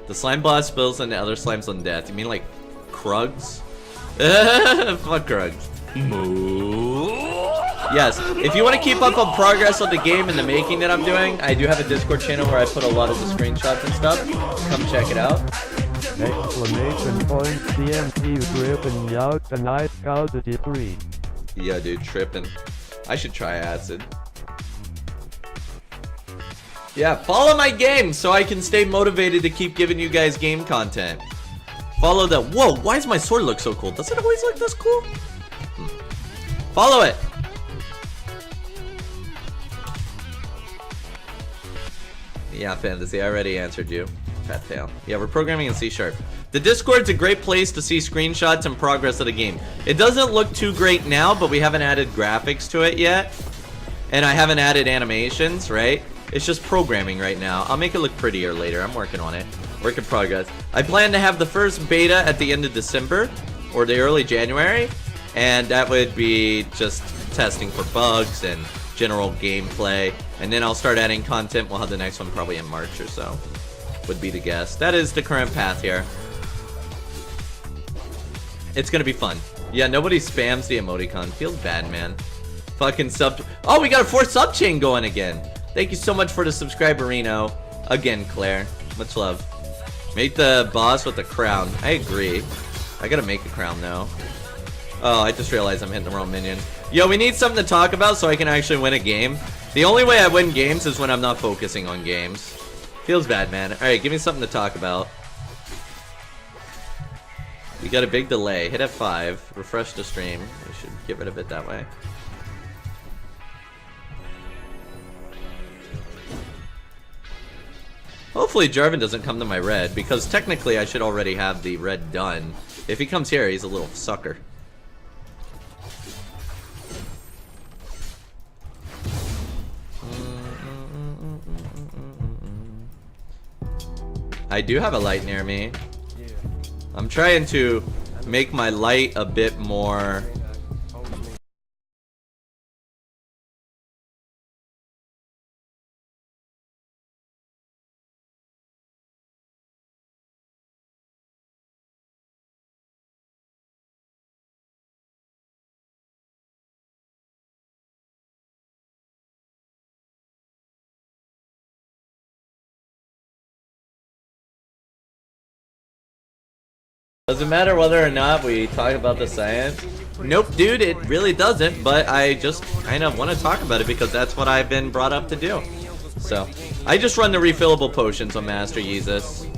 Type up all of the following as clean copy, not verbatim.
The slime boss spills into other slimes on death. You mean like Krugs? Fuck Krugs. Yes, if you want to keep up on progress of the game and the making that I'm doing, I do have a Discord channel where I put a lot of the screenshots and stuff. Come check it out. Exclamation point, CMT tripping out tonight, Cowsep 3. Yeah, dude, tripping. I should try acid. Yeah, follow my game so I can stay motivated to keep giving you guys game content. Follow the... Whoa, why does my sword look so cool? Does it always look this cool? Follow it. Yeah, Fantasy, I already answered you. Fat tail. Yeah, we're programming in C#. The Discord's a great place to see screenshots and progress of the game. It doesn't look too great now, but we haven't added graphics to it yet. And I haven't added animations, right? It's just programming right now. I'll make it look prettier later. I'm working on it. Work in progress. I plan to have the first beta at the end of December or the early January. And that would be just testing for bugs and general gameplay. And then I'll start adding content. We'll have the next one probably in March or so. Would be the guess. That is the current path here. It's gonna be fun. Yeah, nobody spams the emoticon. Feels bad, man. Fucking sub... Oh, we got a 4th sub chain going again. Thank you so much for the subscriber, Reno. Again, Claire. Much love. Make the boss with the crown. I agree. I gotta make a crown now. Oh, I just realized I'm hitting the wrong minion. Yo, we need something to talk about so I can actually win a game. The only way I win games is when I'm not focusing on games. Feels bad, man. Alright, give me something to talk about. We got a big delay. Hit F5. Refresh the stream. We should get rid of it that way. Hopefully Jarvan doesn't come to my red, because technically I should already have the red done. If he comes here, he's a little sucker. I do have a light near me. I'm trying to make my light a bit more... Does it matter whether or not we talk about the science? Nope, dude, it really doesn't, but I just kind of want to talk about it because that's what I've been brought up to do. So, I just run the refillable potions on Master Yeezus.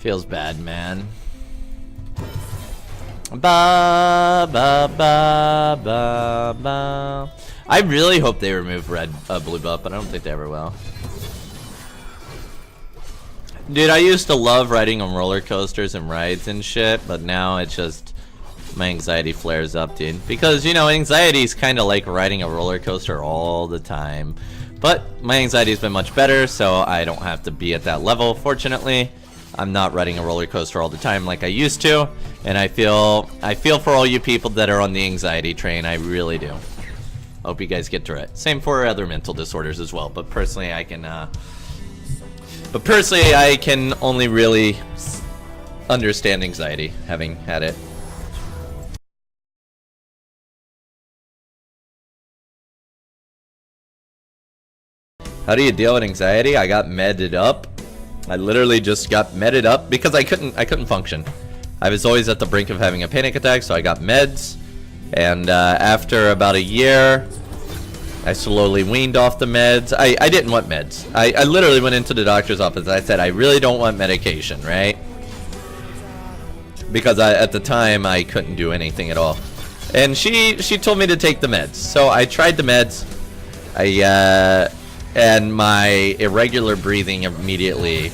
Feels bad, man. Ba ba ba ba ba. I really hope they remove blue buff, but I don't think they ever will. Dude, I used to love riding on roller coasters and rides and shit, but now it's just my anxiety flares up, dude. Because, you know, anxiety is kind of like riding a roller coaster all the time. But my anxiety's been much better, so I don't have to be at that level, fortunately. I'm not riding a roller coaster all the time like I used to, and I feel for all you people that are on the anxiety train. I really do. Hope you guys get through it. Same for other mental disorders as well, but personally I can only really understand anxiety, having had it. How do you deal with anxiety? I got medded up. I literally just got medded up because I couldn't function. I was always at the brink of having a panic attack, so I got meds. And after about a year, I slowly weaned off the meds. I didn't want meds. I literally went into the doctor's office. I said, I really don't want medication, right? Because at the time, I couldn't do anything at all. And she told me to take the meds. So I tried the meds. And my irregular breathing immediately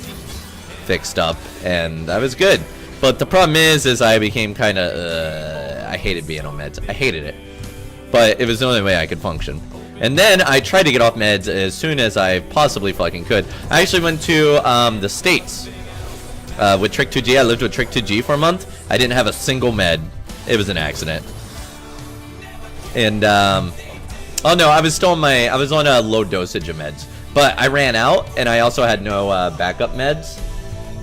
fixed up, and I was good. But the problem is I became kind of, I hated being on meds. I hated it. But it was the only way I could function. And then I tried to get off meds as soon as I possibly fucking could. I actually went to the States with Trick2G. I lived with Trick2G for a month. I didn't have a single med. It was an accident. And, oh no, I was still I was on a low dosage of meds. But I ran out, and I also had no backup meds.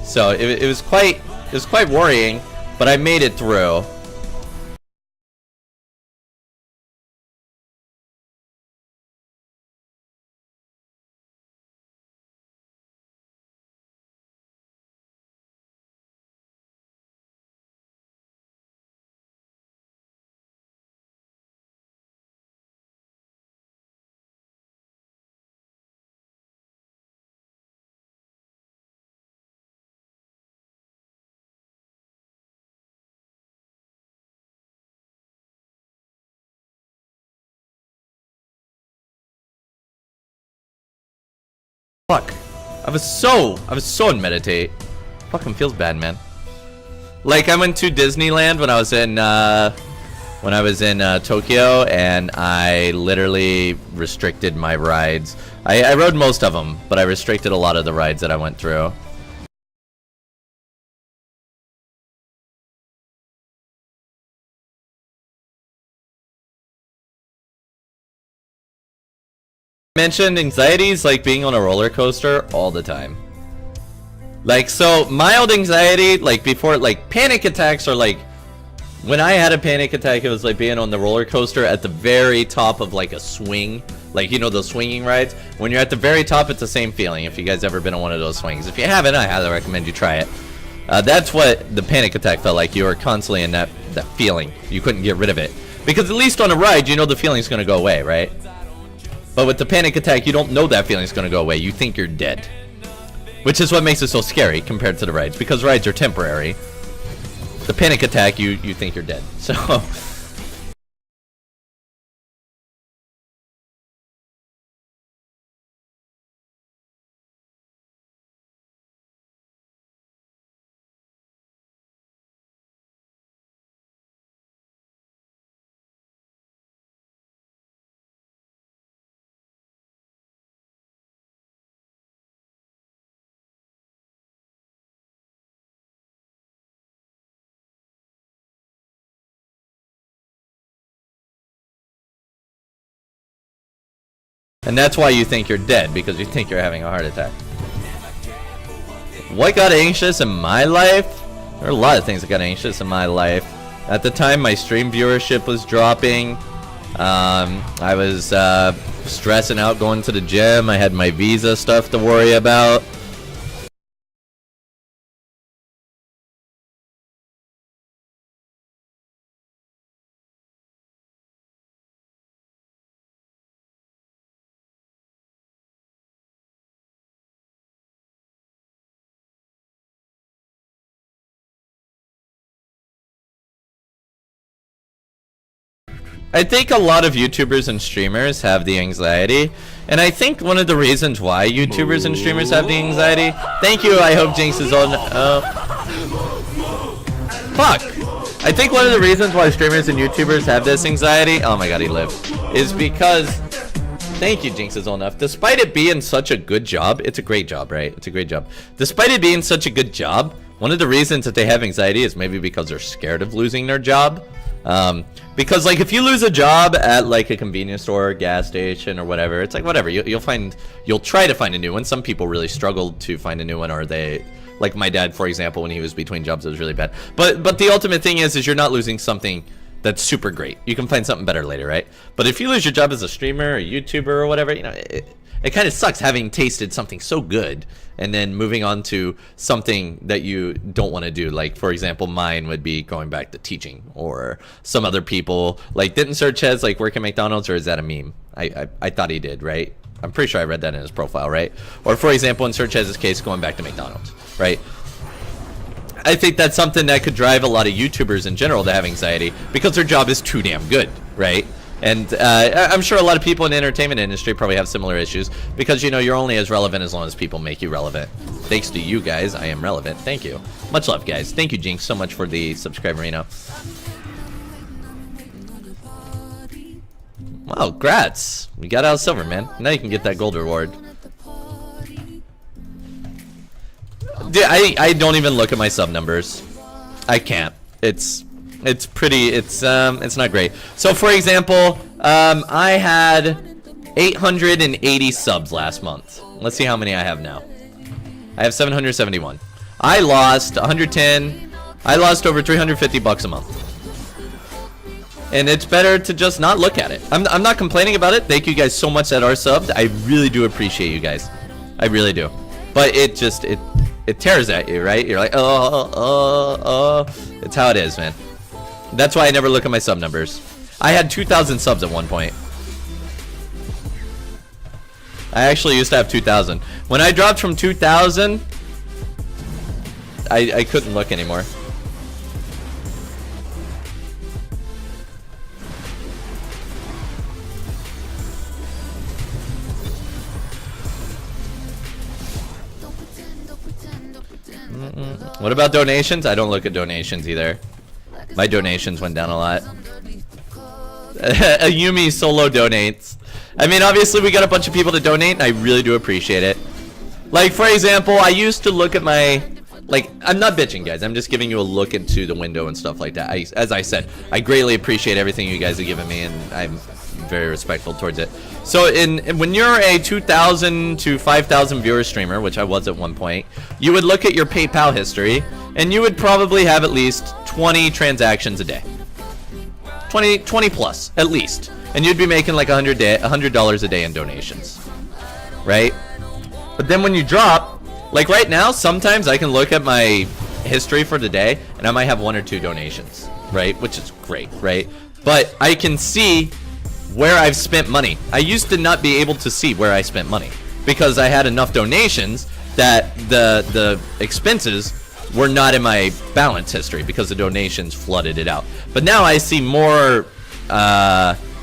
So it was quite worrying, but I made it through. Fuck. I was so in meditate. Fucking feels bad, man. Like I went to Disneyland when I was in Tokyo, and I literally restricted my rides. I rode most of them, but I restricted a lot of the rides that I went through. Mentioned anxieties like being on a roller coaster all the time. Like, so mild anxiety, like before, like panic attacks are like, when I had a panic attack, it was like being on the roller coaster at the very top of like a swing. Like, you know, those swinging rides. When you're at the very top, it's the same feeling. If you guys ever been on one of those swings. If you haven't, I highly recommend you try it. That's what the panic attack felt like. You were constantly in that feeling. You couldn't get rid of it. Because at least on a ride, you know the feeling's gonna go away, right? But with the panic attack, you don't know that feeling's gonna go away. You think you're dead. Which is what makes it so scary compared to the rides. Because rides are temporary. The panic attack, you think you're dead. So... And that's why you think you're dead, because you think you're having a heart attack. What got anxious in my life? There are a lot of things that got anxious in my life. At the time, my stream viewership was dropping. I was stressing out going to the gym. I had my visa stuff to worry about. I think a lot of YouTubers and streamers have the anxiety, and I think one of the reasons why YouTubers and streamers have the anxiety. Thank you. I hope Jinx is on. Fuck. I think one of the reasons why streamers and YouTubers have this anxiety. Oh my god, he lived. Is because. Thank you, Jinx is on enough. Despite it being such a good job, it's a great job, right? It's a great job. Despite it being such a good job, one of the reasons that they have anxiety is maybe because they're scared of losing their job. Because like if you lose a job at like a convenience store, gas station, or whatever, it's like whatever. You'll try to find a new one. Some people really struggle to find a new one, or they, like my dad, for example, when he was between jobs, it was really bad. But the ultimate thing is you're not losing something that's super great. You can find something better later, right? But if you lose your job as a streamer, or YouTuber, or whatever, you know, it kind of sucks having tasted something so good and then moving on to something that you don't want to do. Like, for example, mine would be going back to teaching, or some other people. Like, didn't Search has like work at McDonald's, or is that a meme? I thought he did, right? I'm pretty sure I read that in his profile, right? Or for example, in Search has his case, going back to McDonald's, right? I think that's something that could drive a lot of YouTubers in general to have anxiety because their job is too damn good, right? And I'm sure a lot of people in the entertainment industry probably have similar issues because, you know, you're only as relevant as long as people make you relevant. Thanks to you guys, I am relevant. Thank you. Much love, guys. Thank you, Jinx, so much for the subscribe, Reno. Wow, grats. We got out of silver, man. Now you can get that gold reward. Dude, I don't even look at my sub numbers. I can't. It's pretty, it's not great. So for example, I had 880 subs last month. Let's see how many I have now. I have 771. I lost 110. I lost over 350 bucks a month. And it's better to just not look at it. I'm not complaining about it. Thank you guys so much that are subbed. I really do appreciate you guys. I really do. But it just, it tears at you, right? You're like, it's how it is, man. That's why I never look at my sub numbers. I had 2,000 subs at one point. I actually used to have 2,000. When I dropped from 2,000, I couldn't look anymore. What about donations? I don't look at donations either. My donations went down a lot. A Yumi solo donates. I mean, obviously we got a bunch of people to donate, and I really do appreciate it. Like, for example, I used to look at my... Like, I'm not bitching, guys. I'm just giving you a look into the window and stuff like that. As I said, I greatly appreciate everything you guys have given me, and I'm very respectful towards it. So, when you're a 2,000 to 5,000 viewer streamer, which I was at one point, you would look at your PayPal history, and you would probably have at least 20 transactions a day. 20 plus, at least. And you'd be making like $100 a day in donations. Right? But then when you drop, like right now, sometimes I can look at my history for the day, and I might have 1 or 2 donations. Right? Which is great, right? But I can see where I've spent money. I used to not be able to see where I spent money because I had enough donations that the expenses were not in my balance history because the donations flooded it out. But now I see more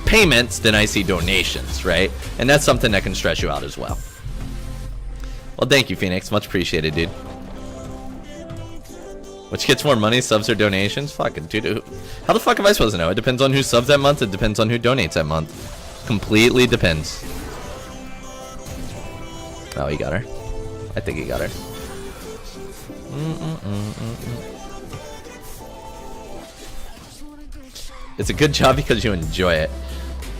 payments than I see donations, right? And that's something that can stress you out as well. Well, thank you, Phoenix. Much appreciated, dude. Which gets more money, subs or donations? Fucking dude. How the fuck am I supposed to know? It depends on who subs that month. It depends on who donates that month. Completely depends. Oh, he got her. I think he got her. It's a good job because you enjoy it.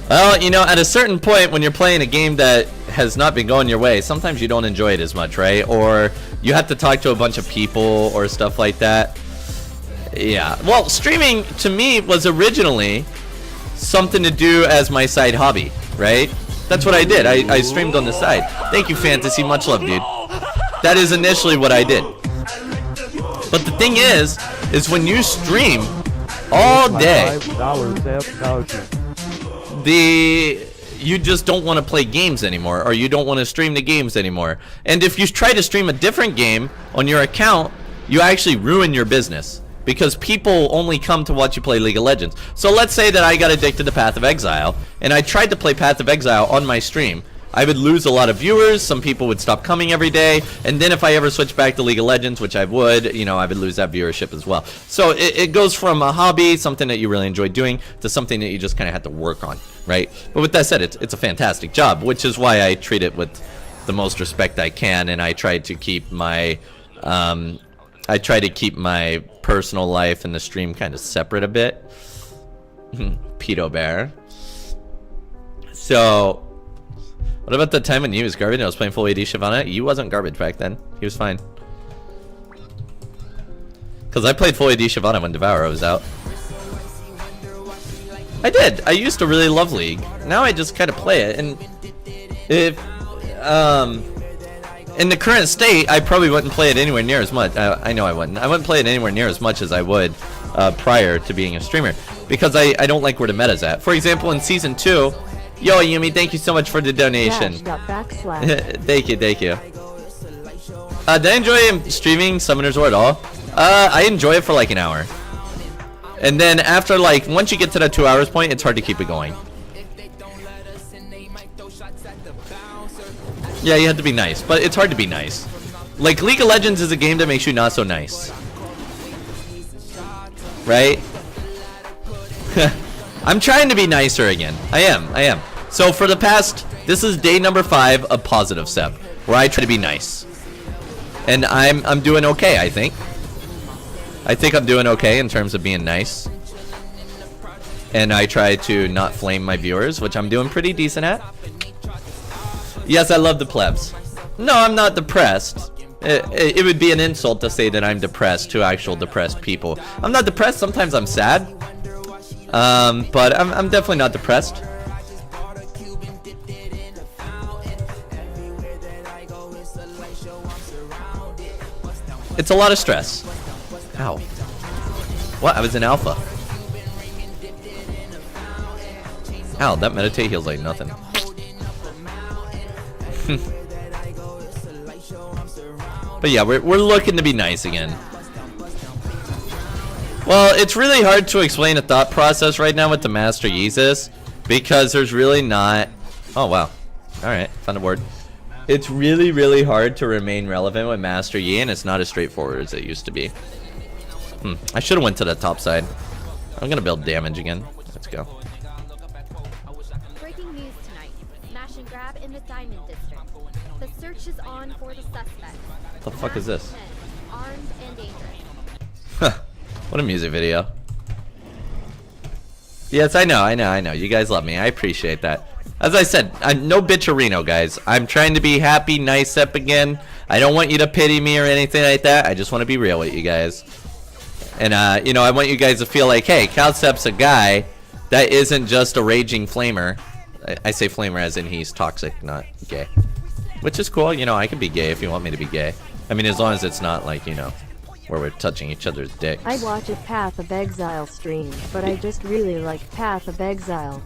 Well, you know, at a certain point when you're playing a game that has not been going your way, sometimes you don't enjoy it as much, right? Or you have to talk to a bunch of people or stuff like that. Yeah. Well, streaming to me was originally something to do as my side hobby, right? That's what I did. I streamed on the side. Thank you, Fantasy. Much love, dude. That is initially what I did. But the thing is when you stream all day, you just don't want to play games anymore, or you don't want to stream the games anymore. And if you try to stream a different game on your account, you actually ruin your business. because people only come to watch you play League of Legends. So let's say that I got addicted to Path of Exile, and I tried to play Path of Exile on my stream. I would lose a lot of viewers, some people would stop coming every day, and then if I ever switch back to League of Legends, which I would, you know, I would lose that viewership as well. So it goes from a hobby, something that you really enjoy doing, to something that you just kind of have to work on, right? But with that said, it's a fantastic job, which is why I treat it with the most respect I can, and I try to keep my personal life and the stream kind of separate a bit. Pedo Bear. So, what about the time when you was garbage and I was playing full AD Shyvana? You wasn't garbage back then. He was fine. Because I played full AD Shyvana when Devour was out. I did. I used to really love League. Now I just kind of play it. And if, in the current state, I probably wouldn't play it anywhere near as much. I know I wouldn't. I wouldn't play it anywhere near as much as I would prior to being a streamer. Because I don't like where the meta's at. For example, in Season 2... Yo, Yumi, thank you so much for the donation. Thank you, thank you. Did I enjoy streaming Summoner's War at all? I enjoy it for like an hour. And then after, like, once you get to that 2 hours point, it's hard to keep it going. Yeah, you have to be nice, but it's hard to be nice. Like, League of Legends is a game that makes you not so nice. Right? I'm trying to be nicer again. I am. So for the past, this is day number 5 of Positive Sep, where I try to be nice. And I'm doing okay, I think. I think I'm doing okay in terms of being nice. And I try to not flame my viewers, which I'm doing pretty decent at. Yes, I love the plebs. No, I'm not depressed. It would be an insult to say that I'm depressed to actual depressed people. I'm not depressed, sometimes I'm sad. But I'm definitely not depressed. It's a lot of stress. Ow. What? I was in alpha. Ow, that meditate heals like nothing. But yeah, we're looking to be nice again. Well, it's really hard to explain a thought process right now with the Master Yeezus, because there's really not... Oh, wow. Alright, found a word. It's really, really hard to remain relevant with Master Yi, and it's not as straightforward as it used to be. I should have went to the top side. I'm gonna build damage again. Let's go. Breaking news tonight. Smash and grab in the Diamond District. The search is on for the suspect. What the fuck is this? Armed and dangerous. Huh. What a music video. Yes, I know. You guys love me. I appreciate that. As I said, I'm no bitcherino, guys. I'm trying to be happy, nice up again. I don't want you to pity me or anything like that. I just want to be real with you guys. And, you know, I want you guys to feel like, hey, Cowsep's a guy that isn't just a raging flamer. I say flamer as in he's toxic, not gay. Which is cool. You know, I can be gay if you want me to be gay. I mean, as long as it's not like, you know, where we're touching each other's dicks. I watch a Path of Exile stream, but I just really like Path of Exile.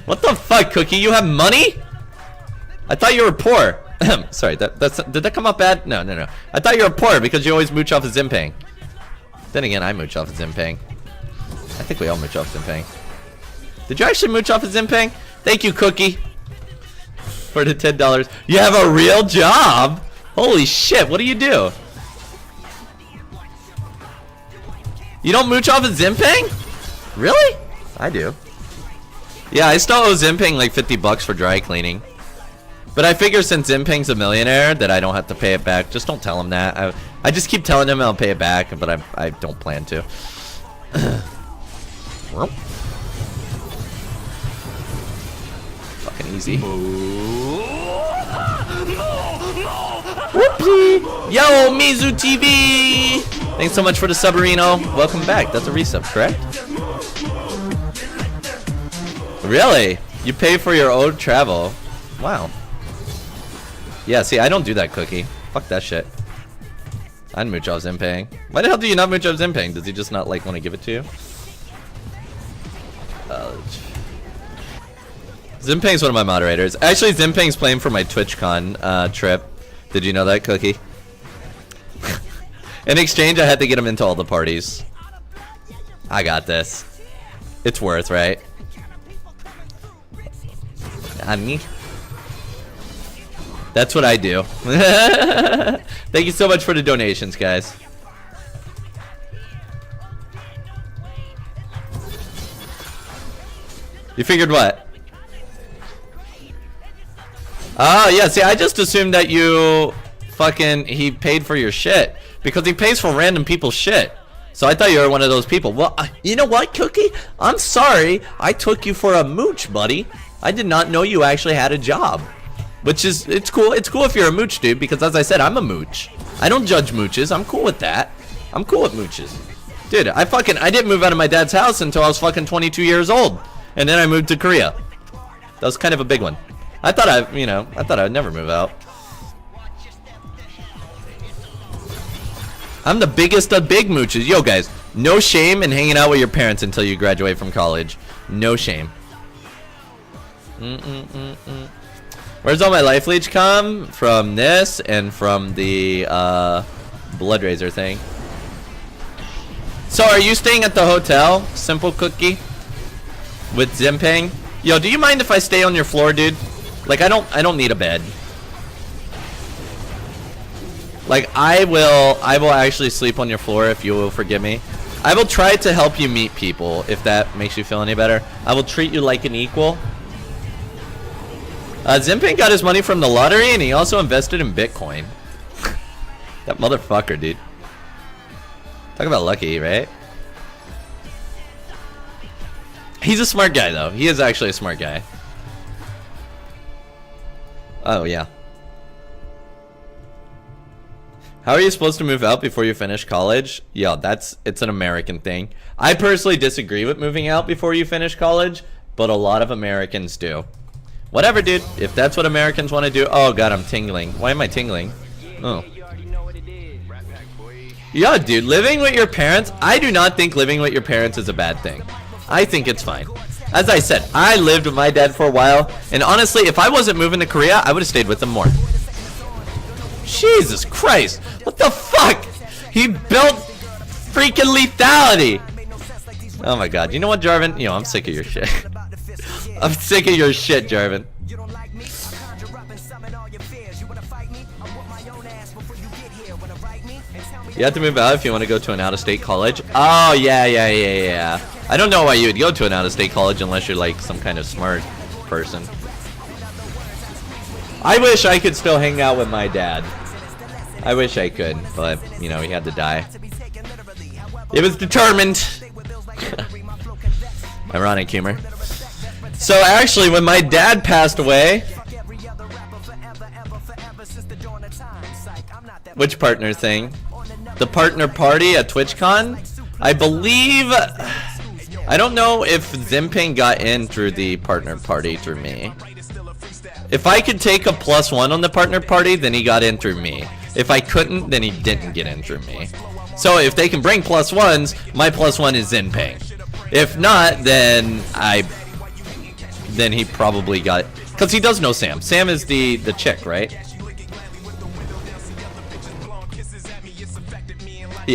What the fuck, Cookie? You have money? I thought you were poor. Sorry, did that come up bad? No. I thought you were poor because you always mooch off of Zimpang. Then again, I mooch off of Zimpang. I think we all mooch off Zimpang. Did you actually mooch off of Zimpang? Thank you, Cookie. For the $10. You have a real job? Holy shit, what do you do? You don't mooch off of Zimpang? Really? I do. Yeah, I still owe Zimpang like 50 bucks for dry cleaning. But I figure since Zimpang's a millionaire that I don't have to pay it back. Just don't tell him that. I just keep telling him I'll pay it back, but I don't plan to. Fucking easy. Whoopsie! Yo, Mizu TV! Thanks so much for the subarino. Welcome back. That's a resub, correct? Really? You pay for your own travel? Wow. Yeah, see, I don't do that, Cookie. Fuck that shit. I'd mooch off Zimpang. Why the hell do you not mooch off Zimpang? Does he just not, like, want to give it to you? Zimpang's one of my moderators. Actually, Zimpang's playing for my TwitchCon trip. Did you know that, Cookie? In exchange, I had to get him into all the parties. I got this. It's worth, right? Honey. That's what I do. Thank you so much for the donations, guys. You figured what? Oh, yeah, see, I just assumed that you he paid for your shit. Because he pays for random people's shit. So I thought you were one of those people. Well, you know what, Cookie? I'm sorry. I took you for a mooch, buddy. I did not know you actually had a job. Which is, it's cool. It's cool if you're a mooch, dude. Because as I said, I'm a mooch. I don't judge mooches. I'm cool with that. I'm cool with mooches. Dude, I didn't move out of my dad's house until I was fucking 22 years old. And then I moved to Korea. That was kind of a big one. I thought I'd never move out. I'm the biggest of big mooches. Yo, guys, no shame in hanging out with your parents until you graduate from college. No shame. Where's all my life leech come? From this and from the blood razor thing. So are you staying at the hotel, Simple Cookie? With Zimpeng? Yo, do you mind if I stay on your floor, dude? Like, I don't need a bed. Like, I will actually sleep on your floor if you will forgive me. I will try to help you meet people, if that makes you feel any better. I will treat you like an equal. Zimpeng got his money from the lottery, and he also invested in Bitcoin. That motherfucker, dude. Talk about lucky, right? He's a smart guy, though. He is actually a smart guy. Oh, yeah. How are you supposed to move out before you finish college? Yeah, it's an American thing. I personally disagree with moving out before you finish college, but a lot of Americans do. Whatever, dude. If that's what Americans want to do. Oh, God, I'm tingling. Why am I tingling? Oh. Yeah, dude, living with your parents, I do not think living with your parents is a bad thing. I think it's fine. As I said, I lived with my dad for a while, and honestly, if I wasn't moving to Korea, I would have stayed with him more. Jesus Christ. What the fuck? He built freaking lethality. Oh my god. You know what, Jarvan? Yo, I'm sick of your shit. I'm sick of your shit, Jarvan. You have to move out if you want to go to an out-of-state college. Oh, yeah. I don't know why you would go to an out-of-state college unless you're like some kind of smart person. I wish I could still hang out with my dad. I wish I could, but, you know, he had to die. It was determined. Ironic humor. So, actually, when my dad passed away... Which partner thing? The partner party at TwitchCon? I believe... I don't know if Zimpeng got in through the partner party through me. If I could take a +1 on the partner party, then he got in through me. If I couldn't, then he didn't get in through me. So if they can bring +1s, my +1 is Zimpeng. If not, then he probably got it. Because he does know Sam. Sam is the chick, right?